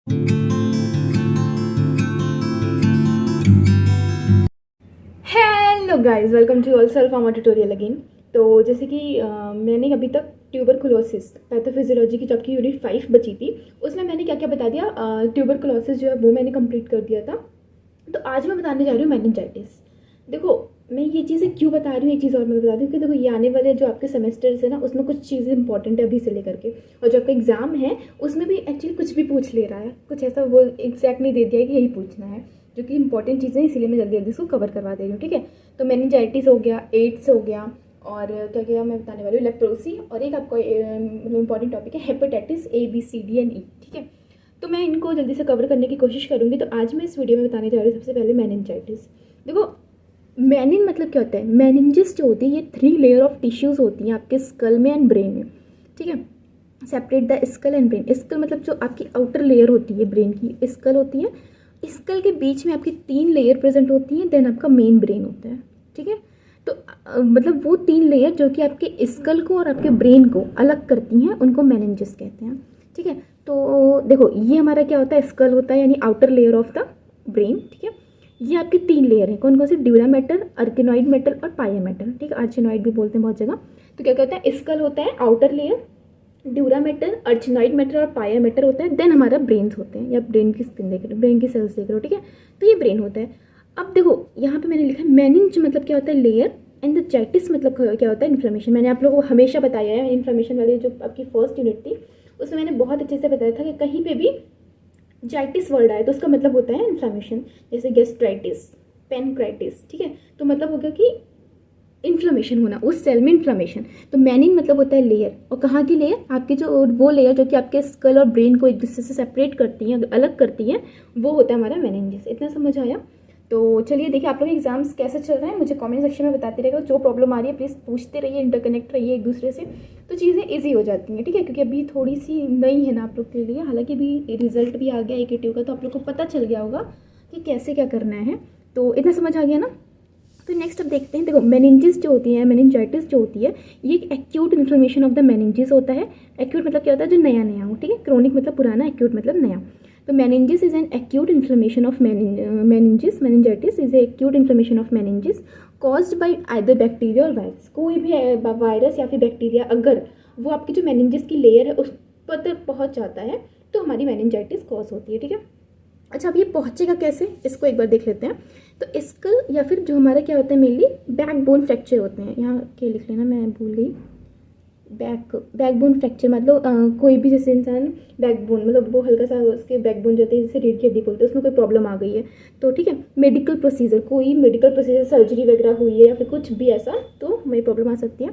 Hello guys, welcome to all self pharma tutorial again. तो जैसे कि मैंने अभी तक ट्यूबरकुलोसिस पैथोफिजियोलॉजी की जो आपकी यूनिट 5 बची थी, उसमें मैंने क्या क्या बता दिया। ट्यूबरकुलोसिस जो है वो मैंने कंप्लीट कर दिया था। तो आज मैं बताने जा रही हूँ मेनिंजाइटिस। देखो, मैं ये चीज़ें क्यों बता रही हूँ, एक चीज़ और मैं बता दूँ कि देखो, ये आने वाले जो आपके सेमेस्टर्स है ना, उसमें कुछ चीज़ें इंपॉर्टेंट है अभी से लेकर के। और जो आपका एग्जाम है उसमें भी एक्चुअली कुछ भी पूछ ले रहा है, कुछ ऐसा वो एग्जैक्ट नहीं दे दिया है कि यही पूछना है, जो कि इंपॉर्टेंट चीज़ें, इसीलिए मैं जल्दी जल्दी इसको कवर करवा दे रही हूँ। ठीक है, तो मेनिंजाइटिस हो गया, एड्स हो गया, और क्या क्या मैं बताने वाली हूँ, लेप्रोसी, और एक आपका मतलब इंपॉर्टेंट टॉपिक है hepatitis A B C D and E। ठीक है, तो मैं इनको जल्दी से कवर करने की कोशिश करूँगी। तो आज मैं इस वीडियो में बताने जा रही हूँ सबसे पहले मेनिंजाइटिस। देखो, मेनिन मतलब क्या होता है, मेनिंजिस जो होती है ये 3 लेयर ऑफ टिश्यूज़ होती हैं आपके स्कल में एंड ब्रेन में। ठीक है, separate the skull and brain. Skull मतलब जो आपकी आउटर लेयर होती है ब्रेन की, स्कल होती है। स्कल के बीच में आपकी 3 लेयर प्रेजेंट होती हैं, देन आपका मेन ब्रेन होता है। ठीक है, तो मतलब वो 3 लेयर जो कि आपके स्कल को और आपके ब्रेन को अलग करती हैं, उनको मेनिंजिस कहते हैं। ठीक है, तो देखो, ये हमारा क्या होता है, स्कल होता है यानी outer layer of the brain. ठीक है, ये आपकी 3 लेयर है, कौन कौन सी, ड्यूरा मेटल, अर्किनॉइड मेटल और पाया मेटल। ठीक है, आर्चिनॉइड भी बोलते हैं बहुत जगह। तो क्या कहते हैं, स्कल होता है outer layer, dura mater, arachnoid mater और पाया मेटल होता है। देन हमारा ब्रेन्स होते हैं, या ब्रेन की स्किन देख रहे हो, ब्रेन की सेल्स देख रहे हो। ठीक है, तो ये ब्रेन होता है। अब देखो, यहाँ पे मैंने लिखा है मेनिंज मतलब क्या होता है, लेयर, एंड द जाइटिस मतलब क्या होता है, इन्फ्लेमेशन। मैंने आप लोगों को हमेशा बताया है, इन्फ्लेमेशन वाली जो आपकी फर्स्ट यूनिट थी उसमें मैंने बहुत अच्छे से बताया था कि कहीं पे भी जाइटिस वर्ड आए तो उसका मतलब होता है इन्फ्लेमेशन। जैसे गेस्ट्राइटिस, पेनक्राइटिस। ठीक है, तो मतलब हो गया कि इन्फ्लेमेशन होना, उस सेल में इन्फ्लेमेशन। तो मैनिन मतलब होता है लेयर, और कहाँ की लेयर, आपकी जो वो लेयर जो कि आपके स्कल और ब्रेन को एक दूसरे से सेपरेट करती हैं, अलग करती हैं, वो होता है हमारा मेनिंजिस। इतना समझ आया? तो चलिए देखिए, आप लोग एग्जाम्स कैसे चल रहे हैं मुझे कमेंट सेक्शन में बताते रहिएगा। जो प्रॉब्लम आ रही है प्लीज़ पूछते रहिए, इंटरकनेक्ट रहिए एक दूसरे से, तो चीज़ें ईजी हो जाती हैं। ठीक है, क्योंकि अभी थोड़ी सी नई है ना आप लोग के लिए, हालांकि अभी रिजल्ट भी आ गया AKTU का, तो आप लोग को पता चल गया होगा कि कैसे क्या करना है। तो इतना समझ आ गया ना? तो नेक्स्ट अब देखते हैं। देखो, मेनिंजिस जो होती है, मेनिंजाइटिस जो होती है, ये एक acute inflammation of the meninges होता है। एक्यूट मतलब क्या होता है, जो नया नया हो। ठीक है, क्रोनिक मतलब पुराना, एक्यूट मतलब नया। तो meninges is an acute inflammation of meninges. Meningitis is a acute inflammation of meninges caused by either bacteria और वायरस। कोई भी वायरस या फिर बैक्टीरिया अगर वो आपकी जो मेनिंजिस की लेयर है उस पर तक पहुंच जाता है तो हमारी मेनिंजाइटिस कॉज होती है। ठीक है, अच्छा, अब ये पहुंचेगा कैसे, इसको एक बार देख लेते हैं। तो स्कल या फिर जो हमारा क्या होता है, मेनली बैकबोन फ्रैक्चर होते हैं। यहाँ के लिख लेना, मैं भूल गई। बैकबोन फ्रैक्चर मतलब कोई भी जैसे इंसान बैकबोन मतलब वो हल्का सा उसके बैकबोन जो होते हैं, जैसे रीढ़ की हड्डी बोलते हैं, उसमें कोई प्रॉब्लम आ गई है तो ठीक है, मेडिकल प्रोसीजर, कोई मेडिकल प्रोसीजर, सर्जरी वगैरह हुई है या फिर कुछ भी ऐसा, तो हमें प्रॉब्लम आ सकती है।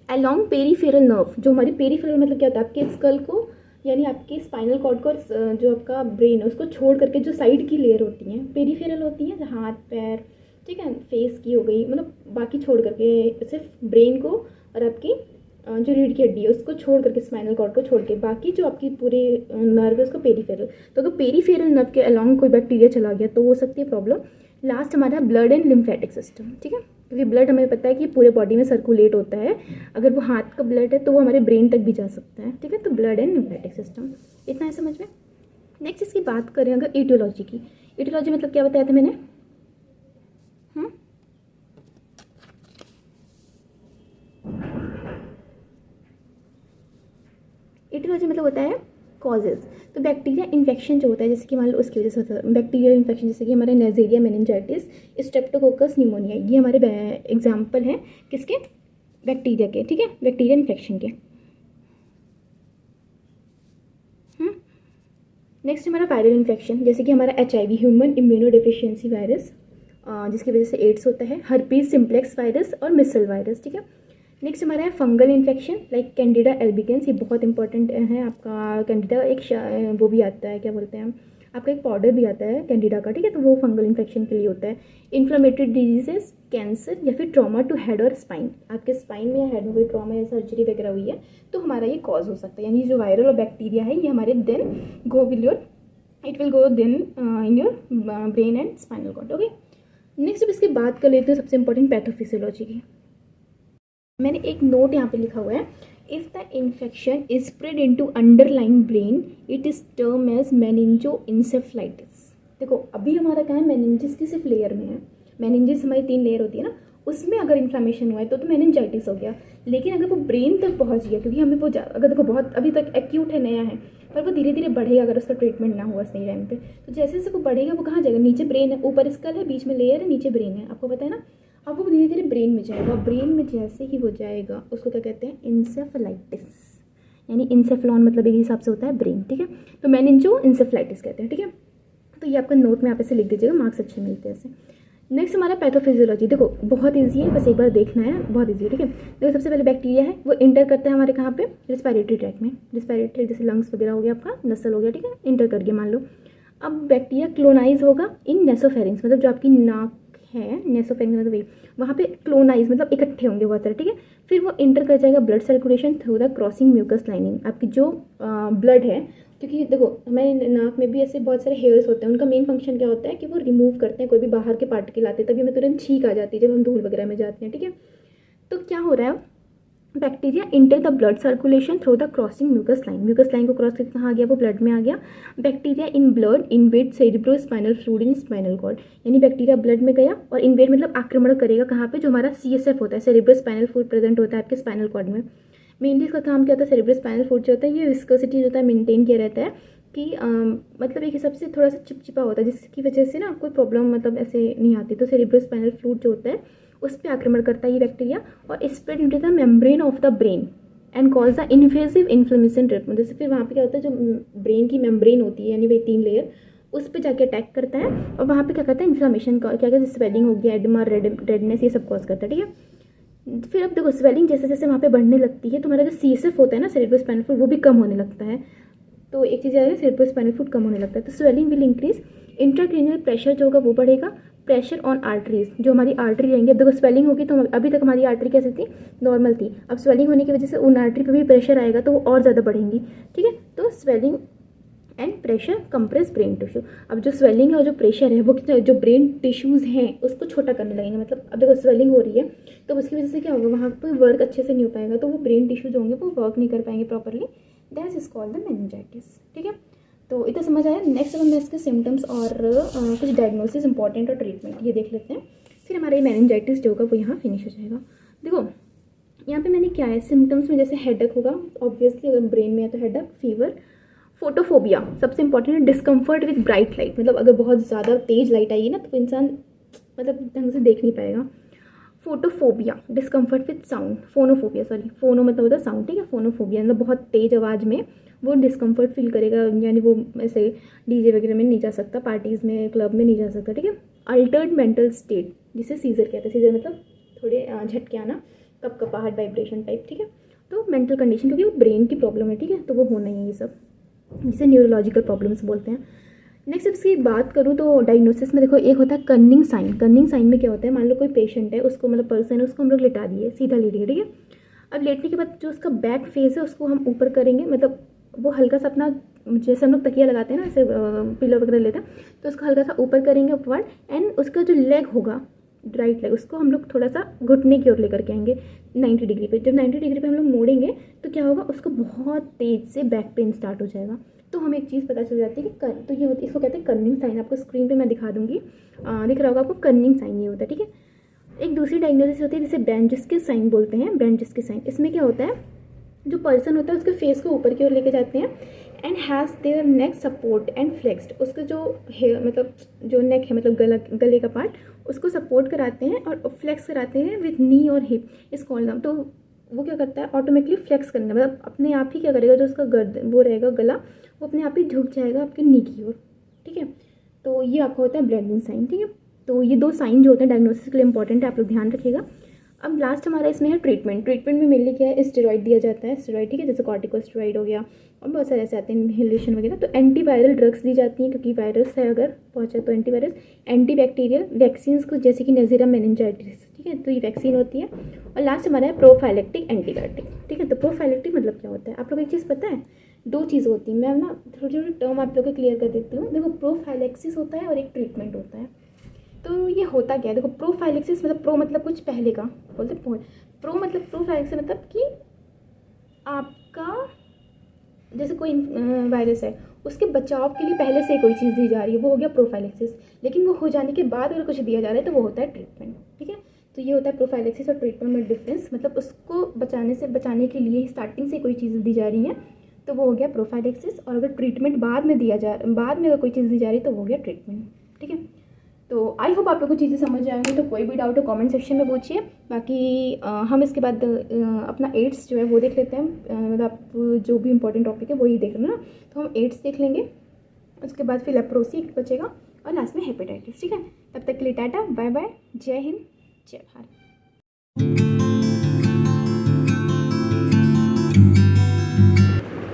अलॉन्ग पेरीफेरल नर्व, जो हमारी पेरीफेरल मतलब क्या होता है, आपके स्कल को यानी आपकी स्पाइनल कॉर्ड को और जो आपका ब्रेन है उसको छोड़ करके जो साइड की लेयर होती हैं पेरीफेरल होती हैं, हाथ पैर, ठीक है, फेस की हो गई, मतलब बाकी छोड़ करके सिर्फ ब्रेन को और आपकी जो रीढ़ की हड्डी है उसको छोड़ करके, स्पाइनल कॉर्ड को छोड़ के बाकी जो आपकी पूरे नर्व है उसको पेरीफेरल। तो अगर पेरीफेरल नर्व के अलॉन्ग कोई बैक्टीरिया चला गया तो हो सकती है प्रॉब्लम। लास्ट हमारा ब्लड एंड लिम्फेटिक सिस्टम। ठीक है, क्योंकि ब्लड हमें पता है कि पूरे बॉडी में सर्कुलेट होता है, अगर वो हाथ का ब्लड है तो वो हमारे ब्रेन तक भी जा सकता है। ठीक है, तो ब्लड एंड लिम्फेटिक सिस्टम, इतना है समझ में। नेक्स्ट इसकी बात करें अगर ईटियोलॉजी की। ईटियोलॉजी मतलब क्या बताया था मैंने, ईटियोलॉजी मतलब होता है कॉजेज। तो बैक्टीरिया इन्फेक्शन जो होता है, जैसे कि मान लो उसकी वजह से होता है बैक्टीरियल इन्फेक्शन, जैसे कि हमारे नेजेरिया मेनिंजाइटिस, स्ट्रेप्टोकोकस निमोनिया, ये हमारे एग्जाम्पल हैं किसके, बैक्टीरिया के। ठीक है, बैक्टीरिया इन्फेक्शन के। नेक्स्ट हमारा वायरल इन्फेक्शन, जैसे कि हमारा HIV, human immuno deficiency virus, जिसकी वजह से एड्स होता है, हर्पीज सिम्प्लेक्स वायरस और मिसल वायरस। ठीक है, नेक्स्ट हमारा है fungal infection like Candida albicans, ये बहुत इंपॉर्टेंट है आपका। कैंडिडा एक वो भी आता है, क्या बोलते हैं, आपका एक पाउडर भी आता है कैंडिडा का। ठीक है, तो वो फंगल इन्फेक्शन के लिए होता है। इन्फ्लेमेटरी डिजीजेस, कैंसर या फिर ट्रॉमा टू हेड और स्पाइन, आपके स्पाइन में या हेड में कोई ट्रॉमा या सर्जरी वगैरह हुई है तो हमारा ये कॉज हो सकता है। यानी जो वायरल और बैक्टीरिया है ये हमारे then go will your it will go then in your brain and spinal cord. Okay, next अब इसकी बात कर लेते हैं सबसे इंपॉर्टेंट पैथोफिजियोलॉजी की। मैंने एक नोट यहाँ पे लिखा हुआ है if the infection is spread into underlying brain it is term as meningoencephalitis. देखो अभी हमारा क्या है, मेनिंजिस की सिर्फ लेयर में है, मेनिंजिस हमारी 3 लेयर होती है ना, उसमें अगर इन्फ्लामेशन हुआ है तो मेनिंजाइटिस हो गया। लेकिन अगर वो ब्रेन तक पहुंच गया, क्योंकि हमें वो अगर देखो बहुत अभी तक एक्यूट है, नया है, पर वो धीरे धीरे बढ़ेगा अगर उसका ट्रीटमेंट ना हुआ सही टाइम पे। तो जैसे जैसे वो बढ़ेगा वो कहाँ जाएगा, नीचे ब्रेन है, ऊपर स्कल है, बीच में लेयर है, नीचे ब्रेन है, आपको पता है ना। अब वो धीरे धीरे ब्रेन में जाएगा, ब्रेन में जैसे ही वो जाएगा उसको क्या कहते हैं, इंसेफेलाइटिस, यानी इंसेफ्लॉन मतलब एक हिसाब से होता है ब्रेन, ठीक है। तो मेनिंजो इंसेफ्लाइटिस कहते हैं, ठीक है। तो ये आपका नोट में आप ऐसे लिख दीजिएगा, मार्क्स अच्छे मिलते हैं ऐसे। नेक्स्ट हमारा पैथोफिजियोलॉजी, देखो बहुत ईजी है, बस एक बार देखना है, बहुत ईजी है, ठीक है। देखो सबसे पहले बैक्टीरिया है, वो इंटर करता है हमारे कहाँ पे, रिस्पायरेटरी ट्रैक में, रिस्पायरेटरी जैसे लंग्स वगैरह हो गया, आपका नसल हो गया, ठीक है, इंटर कर गया मान लो। अब बैक्टीरिया क्लोनाइज होगा इन नेसोफेरिंग्स, मतलब जो आपकी नाक है, नेसोफेरिंग्स मतलब वही, वहाँ पे क्लोनाइज मतलब इकट्ठे होंगे बहुत सारे, ठीक है। फिर वो इंटर कर जाएगा blood circulation through the crossing mucus lining, आपकी जो ब्लड है, क्योंकि देखो हमारे नाक में भी ऐसे बहुत सारे हेयर्स होते हैं, उनका मेन फंक्शन क्या होता है कि वो रिमूव करते हैं कोई भी बाहर के पार्टिकल आते हैं, तभी हमें तुरंत छींक आ जाती है जब हम धूल वगैरह में जाते हैं, ठीक है। तो क्या हो रहा है, bacteria enter the blood circulation through the crossing mucus line, mucus line को क्रॉस करके कहाँ आ गया, वो ब्लड में आ गया। Bacteria in blood invade cerebrospinal fluid in spinal cord, यानी बैक्टीरिया ब्लड में गया और इन्वेड मतलब आक्रमण करेगा कहाँ पे, जो हमारा CSF होता है, सेरिब्रो स्पाइनल फ्लूइड प्रेजेंट होता है आपके स्पाइनल कॉर्ड में। मेनली इसका काम क्या होता है, सेरिब्रो स्पाइनल फ्लूइड जो होता है ये विस्कोसिटी जो होता है मेंटेन किया रहता है कि मतलब एक हिसाब से थोड़ा सा चिपचिपा होता है, जिसकी वजह से ना कोई प्रॉब्लम मतलब ऐसे नहीं आती। तो सेरिब्रो स्पाइनल फ्लूइड जो होता है उस पर आक्रमण करता है ये बैक्टीरिया और spread into the membrane of the brain and cause the invasive inflammation treatment. जैसे फिर वहाँ पे क्या होता है, जो ब्रेन की मेम्ब्रेन होती है यानी वही 3 लेयर, उस पर जाके अटैक करता है और वहाँ पे क्या करता है, इन्फ्लामेशन का क्या कहते हैं, स्वेलिंग हो गया, एडमा, रेडनेस, ये सब कॉज करता है, ठीक है। फिर अब देखो स्वेलिंग जैसे जैसे वहाँ पे बढ़ने लगती है तो हमारा जो CSF होता है ना, सेरिब्रो स्पाइनल फ्लूइड, वो भी कम होने लगता है। तो एक चीज़ है, सेरिब्रो स्पाइनल फ्लूइड कम होने लगता है तो swelling will increase, intracranial pressure जो होगा वो बढ़ेगा, प्रेशर ऑन आर्टरीज, जो हमारी आर्टरी रहेंगे, अब देखो स्वेलिंग होगी तो अभी तक हमारी आर्टरी कैसी थी, नॉर्मल थी, अब स्वेलिंग होने की वजह से उन आर्टरी पे भी प्रेशर आएगा तो वो और ज़्यादा बढ़ेंगी, ठीक है। तो swelling and pressure compress brain tissue, अब जो स्वेलिंग है और जो प्रेशर है वो जो ब्रेन टिश्यूज़ हैं उसको छोटा करने लगेंगे। मतलब अब देखो स्वेलिंग हो रही है तो उसकी वजह से क्या होगा, वहाँ पर वर्क अच्छे से नहीं हो पाएगा, तो वो ब्रेन टिश्यू जो होंगे वो वर्क नहीं कर पाएंगे properly, that is called the meningitis, ठीक है। तो इतना समझ आया। नेक्स्ट हम इसके सिम्टम्स और कुछ डायग्नोसिस इंपॉर्टेंट और ट्रीटमेंट ये देख लेते हैं, फिर हमारा ये मेनिंजाइटिस जो होगा वो यहाँ फिनिश हो जाएगा। देखो यहाँ पे मैंने क्या है, सिम्टम्स में जैसे हेडेक होगा, ऑब्वियसली अगर ब्रेन में है तो हेडेक, फीवर, फोटोफोबिया सबसे इंपॉर्टेंट है, डिस्कम्फर्ट विद ब्राइट लाइट, मतलब अगर बहुत ज़्यादा तेज लाइट आएगी ना तो इंसान मतलब ढंग से देख नहीं पाएगा। Photophobia, discomfort with sound, phonophobia, sorry फोनो मतलब होता है साउंड, ठीक है, फोनोफोबिया मतलब बहुत तेज़ आवाज़ में वो डिस्कम्फर्ट फील करेगा, यानी वो ऐसे डीजे वगैरह में नहीं जा सकता, पार्टीज़ में, क्लब में नहीं जा सकता, ठीक है। अल्टर्ड मेंटल स्टेट जिसे सीजर कहते हैं, सीजर मतलब थोड़े झटके आना, कपकपाहट, वाइब्रेशन टाइप, ठीक है। तो मेंटल कंडीशन, क्योंकि वो ब्रेन की प्रॉब्लम है, ठीक है, तो वो होना ही है ये सब, जिसे न्यूरोलॉजिकल प्रॉब्लम्स बोलते हैं। नेक्स्ट इसकी बात करूँ तो डायग्नोसिस में देखो एक होता है कर्निंग साइन। कर्निंग साइन में क्या होता है, मान लो कोई पेशेंट है, उसको मतलब पर्सन है, उसको हम लोग लिटा दिए, सीधा लेट गए, ठीक है। अब लेटने के बाद जो उसका बैक फेस है उसको हम ऊपर करेंगे, मतलब वो हल्का सा अपना, जैसे हम लोग तकिया लगाते हैं ना, ऐसे पिलो वगैरह लेते हैं, तो उसको हल्का सा ऊपर करेंगे अपवर्ड, एंड उसका जो लेग होगा, राइट लेग, उसको हम लोग थोड़ा सा घुटने की ओर लेकर के आएंगे 90 डिग्री पे। जब 90 डिग्री पे हम लोग मोड़ेंगे तो क्या होगा, उसको बहुत तेज़ से बैक पेन स्टार्ट हो जाएगा। तो हमें एक चीज़ पता चल जाती है कि तो ये इसको कहते हैं कर्निंग साइन, आपको स्क्रीन पे मैं दिखा दूंगी, दिख रहा होगा आपको, कर्निंग साइन ये होता है, ठीक है। एक दूसरी डायग्नोसिस होती है जिसे ब्रेंजिस्की साइन बोलते हैं, ब्रेंजिस्की साइन। इसमें क्या होता है, जो पर्सन होता है उसके फेस को ऊपर की ओर लेके जाते हैं, and has their neck support and flexed, उसका जो हेयर मतलब जो नेक है मतलब गले का पार्ट, उसको सपोर्ट कराते हैं और फ्लेक्स कराते हैं विद नी और हिप, इस कॉलम। तो वो क्या करता है, ऑटोमेटिकली फ्लेक्स करना, मतलब अपने आप ही क्या करेगा, जो उसका गर्दन वो रहेगा गला, वो अपने आप ही झुक जाएगा आपके नी की ओर, ठीक है। तो ये आपका होता है ब्रेंजिंग साइन, ठीक है। तो ये 2 साइन जो होते हैं डायग्नोसिस के लिए इंपॉर्टेंट है, आप लोग ध्यान रखिएगा। अब लास्ट हमारा इसमें है ट्रीटमेंट। ट्रीटमेंट में मेनली क्या है, स्टेरॉइड दिया जाता है, स्टेरॉइड, ठीक है, जैसे कॉर्टिकोस्टेरॉइड हो गया और बहुत सारे ऐसे आते हैं इनहेलेशन वगैरह। तो एंटीवायरल ड्रग्स दी जाती हैं, क्योंकि वायरस है अगर पहुंचा तो एंटीवायरस, एंटीबैक्टीरियल वैक्सीन को, जैसे कि नेज़ेरिया मेनिंजाइटिस, ठीक है, तो ये वैक्सीन होती है। और लास्ट हमारा है प्रोफाइलेक्टिक एंटीबायोटिक, ठीक है। तो प्रोफाइलेक्टिक मतलब क्या होता है, आप लोग एक चीज़ पता है, 2 चीज़ होती है, मैं ना थोड़ी थोड़ी टर्म आप लोग को क्लियर कर देती हूँ। देखो प्रोफाइलेक्सिस होता है और एक ट्रीटमेंट होता है। तो ये होता क्या है, देखो प्रोफाइलेक्सिस मतलब प्रो मतलब कुछ पहले का बोलते, प्रो मतलब प्रोफाइलेक्सिस मतलब कि आपका जैसे कोई वायरस है, उसके बचाव के लिए पहले से कोई चीज़ दी जा रही है, वो हो गया प्रोफाइलेक्सिस। लेकिन वो हो जाने के बाद अगर कुछ दिया जा रहा है तो वो होता है ट्रीटमेंट। ठीक है, तो ये होता है प्रोफाइलेक्सिस और ट्रीटमेंट में डिफरेंस। मतलब उसको बचाने के लिए स्टार्टिंग से कोई चीज़ दी जा रही है तो वो हो गया प्रोफाइलेक्सिस, और अगर ट्रीटमेंट बाद में अगर कोई चीज़ दी जा रही है तो वो हो गया ट्रीटमेंट। ठीक है, तो आई होप आप लोगों को चीज़ें समझ आएंगी। तो कोई भी डाउट हो कमेंट सेक्शन में पूछिए। बाकी हम इसके बाद अपना एड्स जो है वो देख लेते हैं। मतलब आप जो भी इंपॉर्टेंट टॉपिक है वही देख लेना। तो हम एड्स देख लेंगे, उसके बाद फिर लेप्रोसी बचेगा और लास्ट में हेपेटाइटिस। ठीक है, तब तक के लिए टाटा बाय बाय, जय हिंद जय Bharat.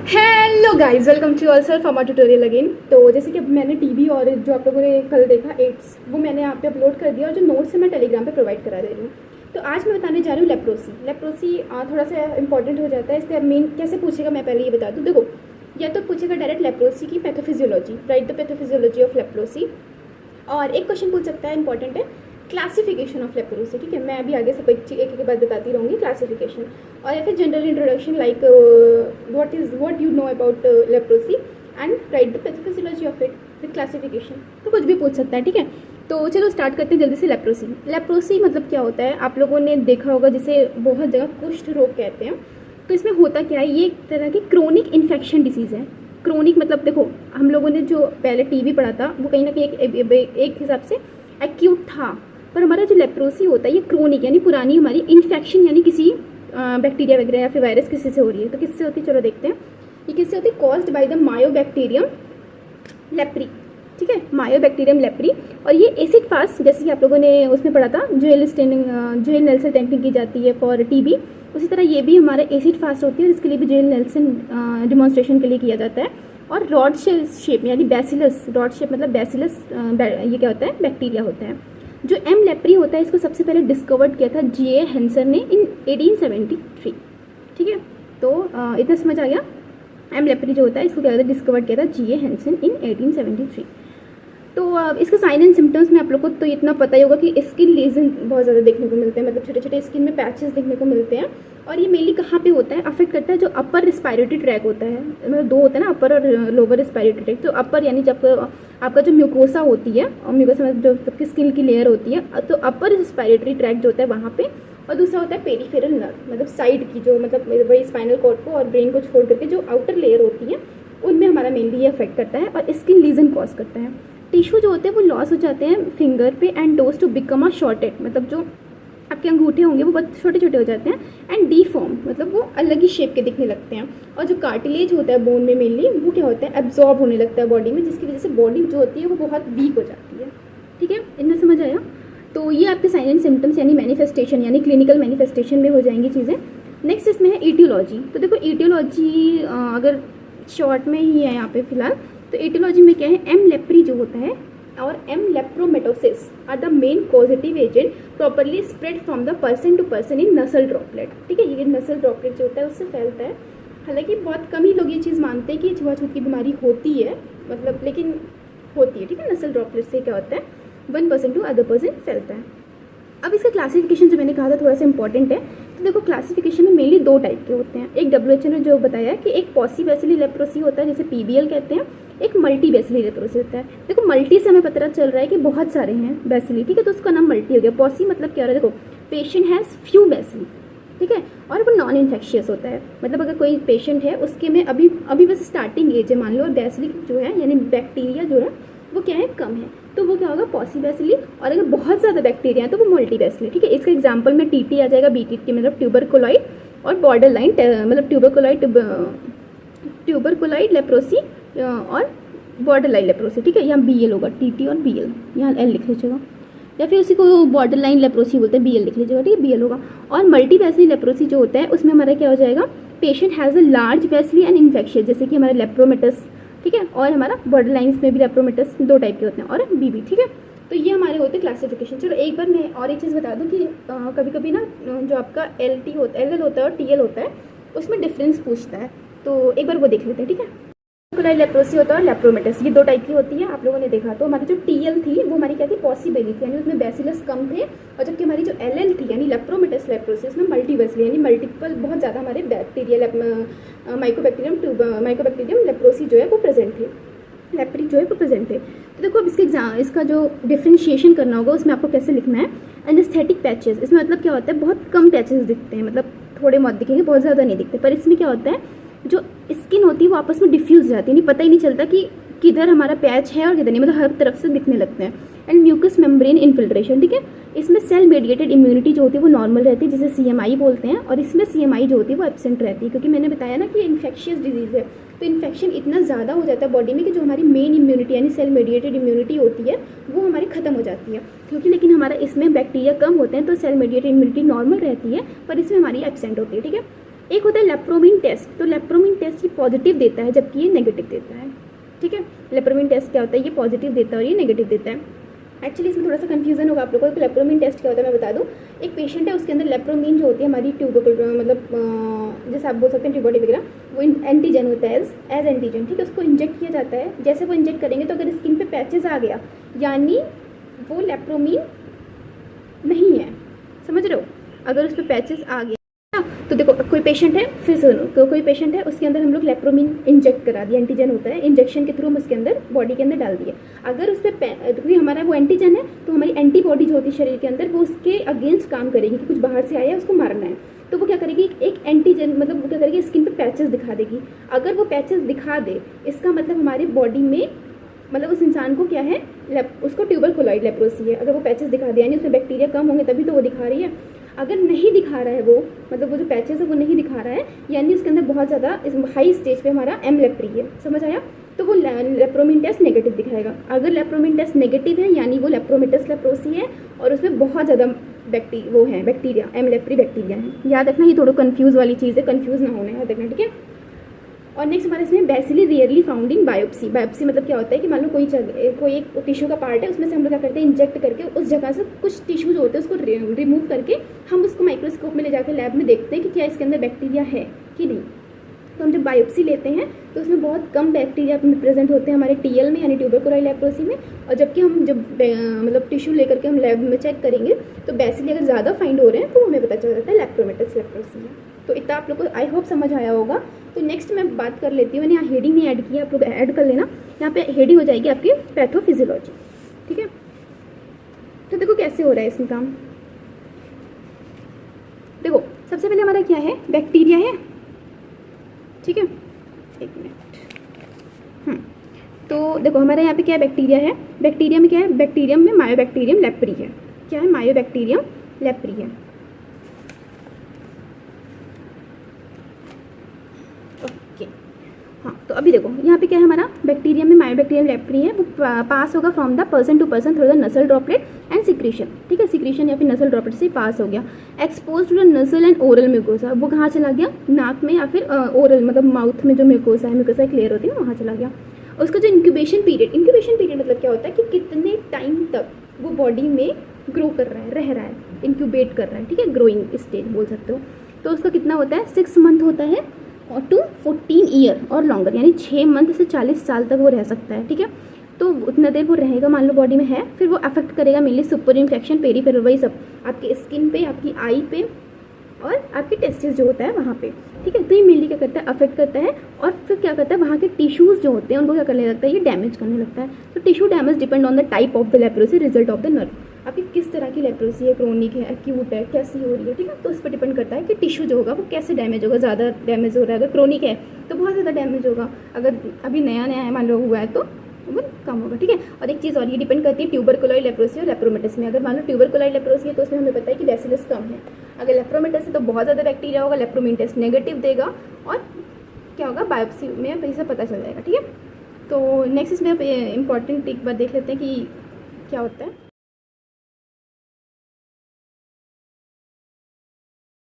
Hello guys, welcome to all self pharma tutorial again. तो जैसे कि अब मैंने टीबी और जो आप लोगों ने कल देखा एड्स, वो मैंने यहाँ पे अपलोड कर दिया और जो नोट्स है मैं टेलीग्राम पे प्रोवाइड करा दे रही हूँ। तो आज मैं बताने जा रही हूँ लेप्रोसी थोड़ा सा इंपॉर्टेंट हो जाता है, इसलिए मेन कैसे पूछेगा मैं पहले ये बता दूँ। देखो, या तो पूछेगा डायरेक्ट लेप्रोसी की pathophysiology, right the pathophysiology of leprosy. और एक क्वेश्चन पूछ सकता है इंपॉर्टेंट है, क्लासिफिकेशन ऑफ लेप्रोसी। ठीक है, मैं अभी आगे सब एक बात बताती रहूँगी क्लासिफिकेशन। और या फिर general introduction like what you know about leprosy and right the pathophysiology of it with classification. तो कुछ भी पूछ सकता है। ठीक है, तो चलो स्टार्ट करते हैं जल्दी से। लेप्रोसी मतलब क्या होता है, आप लोगों ने देखा होगा जिसे बहुत जगह कुष्ठ रोग कहते हैं। तो इसमें होता क्या है, ये एक तरह की क्रोनिक इन्फेक्शन डिसीज़ है। क्रोनिक मतलब देखो, हम लोगों ने जो पहले टीबी पढ़ा था वो कहीं ना कहीं एक हिसाब से एक्यूट था, पर हमारा जो लेप्रोसी होता है ये क्रोनिक यानी पुरानी हमारी इन्फेक्शन यानी किसी बैक्टीरिया वगैरह या फिर वायरस किसी से हो रही है। तो किससे होती है, चलो देखते हैं। ये किससे होती है, caused by the Mycobacterium leprae. ठीक है, मायोबैक्टीरियम लेप्री। और ये एसिड फास्ट, जैसे कि आप लोगों ने उसमें पढ़ा था, जोएल नेल्सन टेक्निक की जाती है फॉर टीबी, उसी तरह ये भी हमारा एसिड फास्ट होती है और इसके लिए भी जोएल नेल्सन डिमॉन्स्ट्रेशन के लिए किया जाता है। और रॉड शेप यानी बैसिलस, रॉड शेप मतलब बैसिलस, ये क्या होता है, बैक्टीरिया होता है। जो एम लेप्री होता है इसको सबसे पहले डिस्कवर्ड किया था J. हेंसन ने इन 1873। ठीक है, तो इतना समझ आ गया। एम लेप्री जो होता है इसको क्या होता है, डिस्कवर्ड किया था J. हेंसन इन 1873। तो इसके साइन एंड सिम्टम्स में आप लोग को तो इतना पता ही होगा कि स्किन लीजन बहुत ज़्यादा देखने को मिलते हैं, मतलब छोटे छोटे स्किन में पैचेस देखने को मिलते हैं। और ये मेनली कहाँ पे होता है, अफेक्ट करता है जो अपर रिस्पायरेटरी ट्रैक होता है। मतलब दो होता है ना, अपर और लोअर रिस्पायरेटरी ट्रैक। तो अपर यानी जब आपका जो म्यूकोसा होती है, और म्यूकोसा मतलब जो आपकी स्किन की लेयर होती है, तो अपर रिस्पायरेटरी ट्रैक जो होता है वहाँ पे। और दूसरा होता है पेरिफेरल नर्व, मतलब साइड की जो मतलब वही स्पाइनल कॉर्ड को और ब्रेन को छोड़ करके जो आउटर लेयर होती है उनमें हमारा मेनली ये अफेक्ट करता है और स्किन लीजन कॉज करता है। टिश्यू जो होते हैं वो लॉस हो जाते हैं फिंगर पे and toes to become a shorted, मतलब जो आपके अंगूठे होंगे वो बहुत छोटे छोटे हो जाते हैं। एंड डीफॉर्म मतलब वो अलग ही शेप के दिखने लगते हैं। और जो कार्टिलेज होता है बोन में मेनली, वो क्या होता है, एब्जॉर्ब होने लगता है बॉडी में, जिसकी वजह से बॉडी जो होती है वो बहुत वीक हो जाती है। ठीक है, इतना समझ आया। तो ये आपके साइन एंड सिम्टम्स यानी मैनिफेस्टेशन यानी क्लिनिकल मैनिफेस्टेशन में हो जाएंगी चीज़ें। नेक्स्ट इसमें है ईटियोलॉजी। तो देखो ईटियोलॉजी अगर शॉर्ट में ही है यहाँ पे फिलहाल, तो एटियोलॉजी में क्या है, एम लेप्री जो होता है और M lepromatosis are the main causative agent properly spread from the person to person in nasal droplet. ठीक है, ये नसल ड्रॉपलेट जो होता है उससे फैलता है। हालांकि बहुत कम ही लोग ये चीज़ मानते हैं कि छुआछूत की बीमारी होती है, मतलब लेकिन होती है। ठीक है, नसल ड्रॉपलेट से क्या होता है, one person to other person फैलता है। अब इसका क्लासिफिकेशन जो मैंने कहा था थोड़ा सा इंपॉर्टेंट है। तो देखो, क्लासिफिकेशन में मेनली दो टाइप के होते हैं। एक WHO ने जो बताया कि एक पॉलीबैसिली लेप्रोसी होता है जिसे PBL कहते हैं, एक मल्टी बैसिली लेप्रोसी होता है। देखो, मल्टी से हमें पता चल रहा है कि बहुत सारे हैं बैसिली। ठीक है, तो उसका नाम मल्टी हो गया। पॉसी मतलब क्या हो रहा है, देखो पेशेंट हैज़ फ्यू बैसिली। ठीक है, और वो नॉन इन्फेक्शियस होता है, मतलब अगर कोई पेशेंट है उसके में अभी बस स्टार्टिंग एज है मान लो, और बैसिली जो है यानी बैक्टीरिया जो है वो क्या है, कम है, तो वो क्या होगा, पॉलीबैसिली। और अगर बहुत ज़्यादा बैक्टीरिया है तो वो मल्टीबैसिली। ठीक है, इसका एग्जांपल में TT आ जाएगा, BTT मतलब ट्यूबरकुलोइड, और बॉर्डर लाइन मतलब ट्यूबरकुलोइड लेप्रोसी और बॉर्डर लाइन लेप्रोसी। ठीक है, यहाँ BL होगा, TT और BL, यहाँ L लिख लीजिएगा, या फिर उसी को बॉर्डर लाइन लेप्रोसी बोलते हैं, BL लिख लीजिएगा। ठीक है, BL होगा। और मल्टीबैसिली लेप्रोसी जो होता है उसमें हमारा क्या हो जाएगा, patient has a large bacilli and infectious, जैसे कि हमारे लेप्रोमेटस। ठीक है, और हमारा बॉर्डर लाइन्स में भी लेप्रोमेटस दो टाइप के होते हैं, और BB। ठीक है, तो ये हमारे होते हैं क्लासिफिकेशन। चलो एक बार मैं और एक चीज़ बता दूं कि कभी कभी ना जो आपका LL होता है और TL होता है उसमें डिफरेंस पूछता है, तो एक बार वो देख लेते हैं। ठीक है। कोलाई लेप्रोसी होता है और लेप्रोमेटस, ये 2 टाइप की होती है, आप लोगों ने देखा। तो हमारी जो टीएल थी वो हमारी क्या थी, पॉसिबली थी, यानी उसमें बैसिलस कम थे, और जबकि हमारी जो एलएल थी यानी लेप्रोमेटस लेप्रोसी, उसमें मल्टीवेसली यानी मल्टीपल बहुत ज़्यादा हमारे बैक्टीरिया माइकोबैक्टीरियम लेप्रोसी जो है वो प्रेजेंट थे, लेप्री जो है वो प्रेजेंट थे। तो देखो अब इसका जो डिफ्रेंशिएशन करना होगा उसमें आपको कैसे लिखना है, एनेस्थेटिक पैचेस, इसमें मतलब क्या होता है, बहुत कम पैचेस दिखते हैं, मतलब थोड़े बहुत दिखेंगे, बहुत ज़्यादा नहीं दिखते, पर इसमें क्या होता है, जो स्किन होती है वो आपस में डिफ्यूज जाती है, नहीं पता ही नहीं चलता कि किधर हमारा पैच है और किधर नहीं, मतलब हर तरफ से दिखने लगते हैं। एंड म्यूकस मेम्ब्रेन इन्फिल्ट्रेशन, ठीक है, इसमें सेल मेडिएटेड इम्यूनिटी जो होती है वो नॉर्मल रहती है, जिसे सीएमआई बोलते हैं, और इसमें सीएमआई जो होती है वो एब्सेंट रहती है, क्योंकि मैंने बताया ना कि ये इन्फेक्शियस डिजीज़ है। तो इन्फेक्शन इतना ज़्यादा हो जाता है बॉडी में कि जो हमारी मेन इम्यूनिटी यानी सेल मेडिएटेड इम्यूनिटी होती है वो हमारी खत्म हो जाती है, क्योंकि लेकिन हमारा इसमें बैक्टीरिया कम होते हैं, तो सेल मेडिएटेड इम्यूनिटी नॉर्मल रहती है, पर इसमें हमारी एब्सेंट होती है, ठीक है। एक होता है लेप्रोमिन टेस्ट, तो लेप्रोमिन टेस्ट ये पॉजिटिव देता है जबकि ये नेगेटिव देता है, ठीक है। लेप्रोमिन टेस्ट क्या होता है, ये पॉजिटिव देता है और ये नेगेटिव देता है। एक्चुअली इसमें थोड़ा सा कंफ्यूजन होगा आप लोगों को कि लेप्रोमिन टेस्ट क्या होता है, मैं बता दूं। एक पेशेंट है, उसके अंदर लेप्रोमिन जो होती है हमारी मतलब जैसे आप बोल सकते हैं एंटीबॉडी वगैरह, वो एंटीजन होता है एज एंटीजन, ठीक है, उसको इंजेक्ट किया जाता है। जैसे वो इंजेक्ट करेंगे तो अगर स्किन पे पैचेस आ गया यानी वो लेप्रोमिन नहीं है, समझ रहे हो, अगर उस पर पैचेस आ गया। तो देखो कोई पेशेंट है, फिर सुनो, तो कोई पेशेंट है उसके अंदर हम लोग लेप्रोमिन इंजेक्ट करा दिया, एंटीजन होता है, इंजेक्शन के थ्रू हम उसके अंदर बॉडी के अंदर डाल दिए। अगर उस पर क्योंकि हमारा वो एंटीजन है तो हमारी एंटीबॉडी जो होती है शरीर के अंदर वो उसके अगेंस्ट काम करेगी कि कुछ बाहर से आया है उसको मारना है, तो वो क्या करेगी, एक एंटीजन मतलब वो क्या करेगी, स्किन पे पैचेस दिखा देगी। अगर वो पैचेस दिखा दे इसका मतलब हमारी बॉडी में मतलब उस इंसान को क्या है, उसको ट्यूबरकुलोसिस लेप्रोसी है। अगर वो पैचेस दिखा दे यानी उसमें बैक्टीरिया कम होंगे तभी तो वो दिखा रही है। अगर नहीं दिखा रहा है वो, मतलब वो जो पैचेस है वो नहीं दिखा रहा है यानी उसके अंदर बहुत ज़्यादा हाई स्टेज पे हमारा एम लेप्री है, समझ आया, तो वो लेप्रोमिन टेस्ट नेगेटिव दिखाएगा। अगर लेप्रोमिन टेस्ट नेगेटिव है यानी वो लेप्रोमेटस लेप्रोसी है और उसमें बहुत ज़्यादा बैक्टीरिया एम लेप्री बैक्टीरिया है। याद रखना, ये थोड़ा कंफ्यूज वाली चीज़ है, कंफ्यूज ना होना, याद रखना, ठीक है। और नेक्स्ट हमारे इसमें bacilli rarely found in biopsy. Biopsy मतलब क्या होता है कि मान लो कोई एक टिश्यू का पार्ट है, उसमें से हम लोग क्या करते हैं, इंजेक्ट करके उस जगह से कुछ टिश्यू जो होते हैं उसको रिमूव करके हम उसको माइक्रोस्कोप में ले जाकर लैब में देखते हैं कि क्या इसके अंदर बैक्टीरिया है कि नहीं। तो हम जब बायोप्सी लेते हैं तो उसमें बहुत कम बैक्टीरिया प्रेजेंट होते हैं हमारे टीएल में यानी ट्यूबरकुलोसिस लेप्रोसी में, और जबकि हम जब मतलब टिश्यू लेकर के हम लैब में चेक करेंगे तो बेसिली अगर ज़्यादा फाइंड हो रहे हैं तो हमें पता चल जाता है लेप्रोमेटस लेप्रोसी है। तो इतना आप लोग को आई होप समझ आया होगा। तो नेक्स्ट मैं बात कर लेती हूँ, मैंने यहाँ हेडिंग नहीं ऐड किया, आप लोग ऐड कर लेना, यहाँ पे हेडिंग हो जाएगी आपकी पैथोफिजियोलॉजी, ठीक है। तो देखो कैसे हो रहा है इसमें काम। देखो सबसे पहले हमारा क्या है, बैक्टीरिया है, ठीक है, एक मिनट। तो देखो हमारे यहाँ पे क्या है, बैक्टीरिया है। बैक्टीरिया में क्या है, बैक्टीरियम में मायोबैक्टीरियम लेप्री है। क्या है, मायोबैक्टीरियम लेप्री है। ओके, हाँ, तो अभी देखो यहाँ पे क्या है, हमारा बैक्टीरियम में मायोबैक्टीरियम लेप्री है, वो पास होगा from the person to person through the nasal droplet and secretion, ठीक है, सिक्रीशन या फिर नसल ड्रॉपलेट से पास हो गया। एक्सपोज टू द नसल एंड ओरल म्यूकोसा, वो कहाँ चला गया, नाक में या फिर ओरल मतलब माउथ में जो म्यूकोसा है, म्यूकोसा क्लियर होती है ना, वहाँ चला गया। उसका जो इंक्यूबेशन पीरियड मतलब क्या होता है कि कितने टाइम तक वो बॉडी में ग्रो कर रहा है, रह रहा है, इंक्यूबेट कर रहा है, ठीक है, ग्रोइंग स्टेज बोल सकते हो। तो उसका कितना होता है, 6 मंथ होता है और टू 14 ईयर और लॉन्गर, यानी 6 मंथ से 40 साल तक वो रह सकता है, ठीक है। तो उतना देर वो रहेगा, मान लो बॉडी में है, फिर वो अफेक्ट करेगा मेनली सुपर इन्फेक्शन, पेरीफेरल, वही सब आपकी स्किन पे, आपकी आई पे और आपके टेस्टिस जो होता है वहाँ पे, ठीक है। तो ये मेनली क्या करता है, अफेक्ट करता है और फिर क्या करता है, वहाँ के टिश्यूज़ जो होते हैं उनको क्या करने लगता है, ये डैमेज करने लगता है। तो tissue damage depend on the type of the leprosy, result of the nerve, आपकी किस तरह की लेप्रोसी है, क्रोनिक है, एक्यूट है, कैसी हो रही है, ठीक है। तो उस पर डिपेंड करता है कि टिश्यू जो होगा वो कैसे डैमेज होगा, ज़्यादा डैमेज हो रहा है, अगर क्रोनिक है तो बहुत ज़्यादा डैमेज होगा, अगर अभी नया है मान लो हुआ है तो वो कम होगा, ठीक है। और एक चीज़ और, ये डिपेंड करती है ट्यूबरकुलोसिस लेप्रोसी और लेप्रोमेटस में। अगर मान लो ट्यूबरकुलोसिस लेप्रोसी है तो उसमें हमें पता है कि बैसिलस कम है, अगर लेप्रोमेटस है तो बहुत ज़्यादा बैक्टीरिया होगा, लेप्रोमिन टेस्ट नेगेटिव देगा और क्या होगा, बायोप्सी में कहीं से पता चल जाएगा, ठीक है। तो नेक्स्ट इसमें इंपॉर्टेंट एक बार देख लेते हैं कि क्या होता है।